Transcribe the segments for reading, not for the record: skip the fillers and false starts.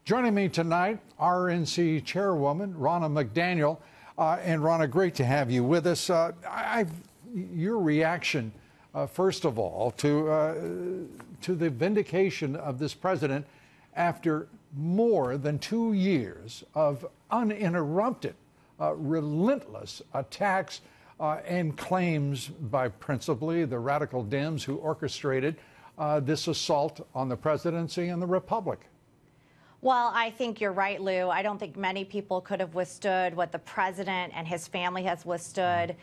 Joining me tonight, RNC Chairwoman Ronna McDaniel. And Ronna, great to have you with us. Your reaction, first of all, to the vindication of this president after more than 2 years of uninterrupted, relentless attacks and claims by principally the radical Dems who orchestrated this assault on the presidency and the republic. Well, I think you're right, Lou. I don't think many people could have withstood what the president and his family has withstood.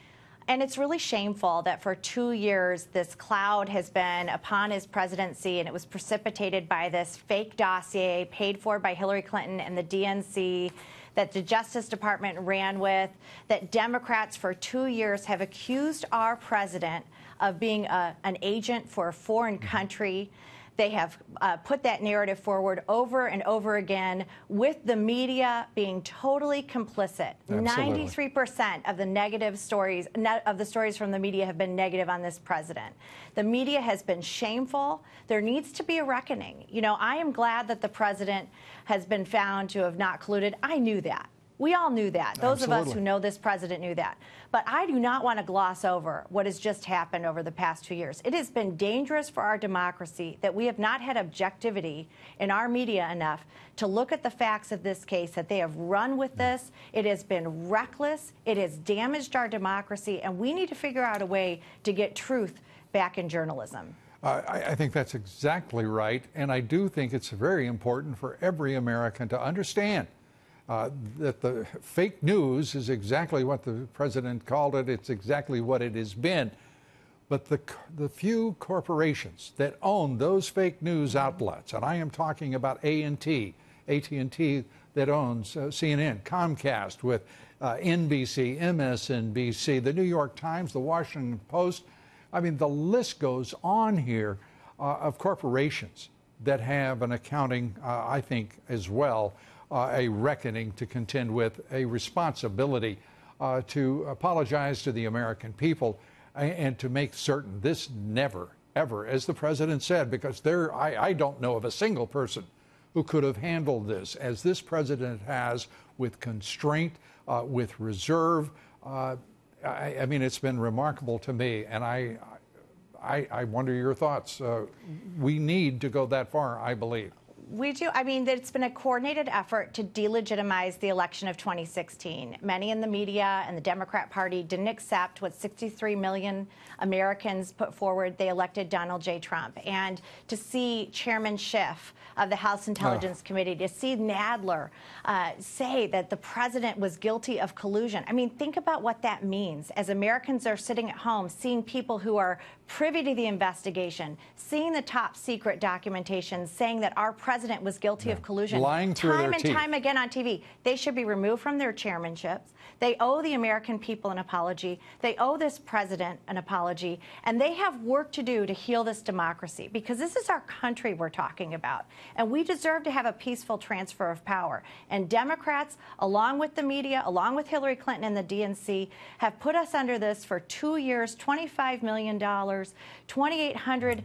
And it's really shameful that for 2 years this cloud has been upon his presidency, and it was precipitated by this fake dossier paid for by Hillary Clinton and the DNC that the Justice Department ran with, that Democrats for 2 years have accused our president of being an agent for a foreign country. They have put that narrative forward over and over again, with the media being totally complicit. 93% of the negative stories, of the stories from the media have been negative on this president. The media has been shameful. There needs to be a reckoning. You know, I am glad that the president has been found to have not colluded. I knew that. We all knew that. Those of us who know this president knew that. But I do not want to gloss over what has just happened over the past 2 years. It has been dangerous for our democracy that we have not had objectivity in our media enough to look at the facts of this case, that they have run with this. It has been reckless. It has damaged our democracy. And we need to figure out a way to get truth back in journalism. I think that's exactly right. And I do think it's very important for every American to understand that the fake news is exactly what the president called it. It's exactly what it has been. But the few corporations that own those fake news outlets, and I am talking about AT&T that owns CNN, Comcast with NBC, MSNBC, the New York Times, the Washington Post. I mean, the list goes on here of corporations that have an accounting, I think, as well, a reckoning to contend with, a responsibility to apologize to the American people and to make certain this never, ever, as the president said, because I don't know of a single person who could have handled this as this president has, with constraint, with reserve. I mean, it's been remarkable to me, and I wonder your thoughts. We need to go that far, I believe. We do. I mean, it's been a coordinated effort to delegitimize the election of 2016. Many in the media and the Democrat Party didn't accept what 63 million Americans put forward. They elected Donald J. Trump. And to see Chairman Schiff of the House Intelligence Committee, to see Nadler say that the president was guilty of collusion. I mean, think about what that means. As Americans are sitting at home, seeing people who are privy to the investigation, seeing the top secret documentation saying that our president was guilty of collusion, lying through time their and teeth. time again on TV. They should be removed from their chairmanships. They owe the American people an apology. They owe this president an apology. And they have work to do to heal this democracy, because this is our country we're talking about. And we deserve to have a peaceful transfer of power. And Democrats, along with the media, along with Hillary Clinton and the DNC, have put us under this for 2 years, $25 million, 2,800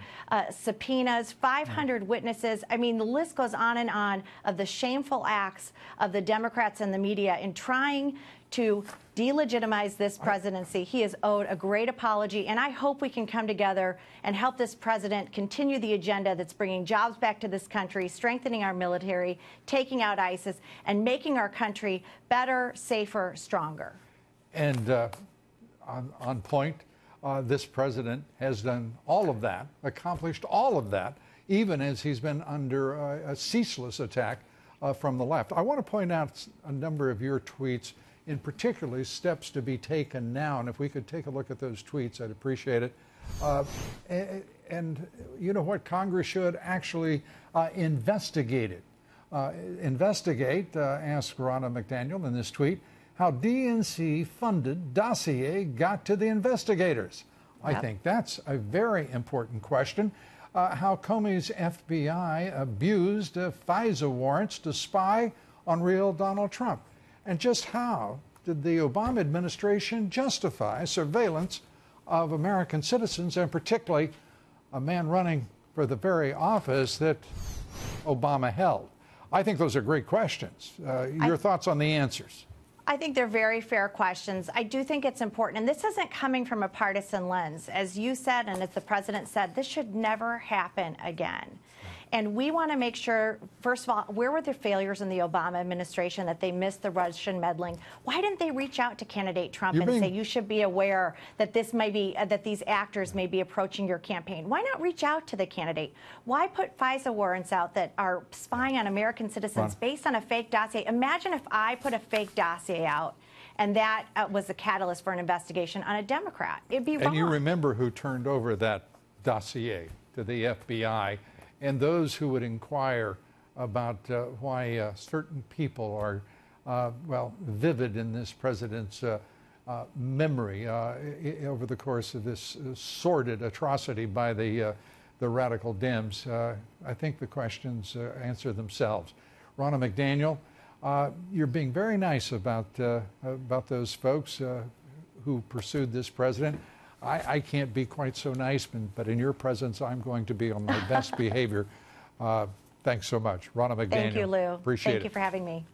subpoenas, 500 witnesses. I mean, the list goes on of the shameful acts of the Democrats and the media in trying to delegitimize this presidency. He is owed a great apology, and I hope we can come together and help this president continue the agenda that's bringing jobs back to this country, strengthening our military, taking out ISIS, and making our country better, safer, stronger. And on point, this president has done all of that, accomplished all of that, even as he's been under a ceaseless attack from the left. I want to point out a number of your tweets, in particular steps to be taken now. And if we could take a look at those tweets, I'd appreciate it. And you know what? Congress should actually investigate it. Asked Ronna McDaniel in this tweet, how DNC-funded dossier got to the investigators. I think that's a very important question. How Comey's FBI abused FISA warrants to spy on real Donald Trump. And just how did the Obama administration justify surveillance of American citizens, and particularly a man running for the very office that Obama held? I think those are great questions. Your thoughts on the answers? I think they're very fair questions. I do think it's important, and this isn't coming from a partisan lens. As you said, and as the president said, this should never happen again. And we want to make sure, first of all, where were the failures in the Obama administration that they missed the Russian meddling? Why didn't they reach out to candidate Trump and say, you should be aware that this may be, that these actors may be approaching your campaign? Why not reach out to the candidate? Why put FISA warrants out that are spying on American citizens based on a fake dossier? Imagine if I put a fake dossier out and that was the catalyst for an investigation on a Democrat. It'd be wrong. And you remember who turned over that dossier to the FBI. And those who would inquire about why certain people are, well, vivid in this president's memory over the course of this sordid atrocity by the radical Dems, I think the questions answer themselves. Ronna McDaniel, you're being very nice about those folks who pursued this president. I can't be quite so nice, but in your presence, I'm going to be on my best behavior. Thanks so much. Ronna McDaniel. Thank you, Lou. Appreciate it. Thank you for having me.